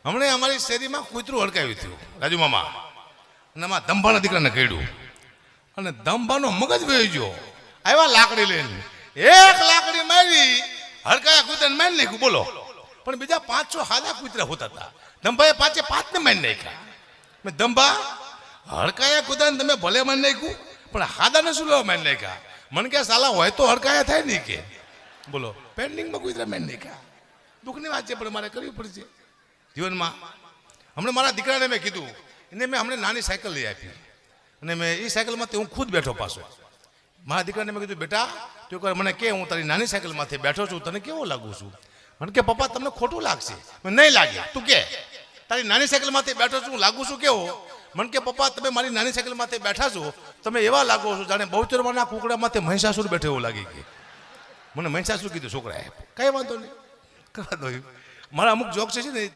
હમણાં અમારી શેરીમાં કૂતરું હડકાવ્યું હતું રાજુ મામા, અને એમાં દંભાના દીકરાને કહ્યું, અને દંભાનો મગજ વહી ગયો. આવ્યા લાકડી લઈને, એક લાકડી મારી, હડકાયા કૂતરાને મારી નાખ્યું. બોલો, પણ બીજા 5-6 હાદા કૂતરા હોતા હતા. દંભાએ 5-5ને મારી નાખ્યા. મેં દંભા, હડકાયા કૂતરાને તમે ભલે મારી નાખ્યું, પણ હાદાને શું લેવા મારી નાખ્યા? મને કે સાલા હોય તો હડકાયા થાય નહીં કે. બોલો, પેન્ડિંગમાં કૂતરા મારી નાખ્યા. દુઃખની વાત છે, પણ મારે કરવી પડશે જીવનમાં. હમણાં મારા દીકરાને મેં કીધું, એને મેં હમણાં નાની સાયકલ લઈ આપી, અને મેં એ સાયકલમાંથી હું ખુદ બેઠો પાછો. મારા દીકરાને મેં કીધું, બેટા તું કહે મને કે હું તારી નાની સાયકલમાંથી બેઠો છું, તને કેવો લાગુ છું? મને કે પપ્પા તમને ખોટું લાગશે. નહીં લાગે, તું કે તારી નાની સાયકલમાંથી બેઠો છું, હું લાગુ છું કેવો? મને કે પપ્પા તમે મારી નાની સાયકલમાંથી બેઠા છો, તમે એવા લાગો છો જાણે બહુચરમાના કુકડામાંથી મહિષાસુર બેઠો એવું લાગી કે. મને મહિષાસુર કીધું છોકરાએ. કઈ વાંધો નહીં, કરવા દો. મારા અમુક જોક છે ને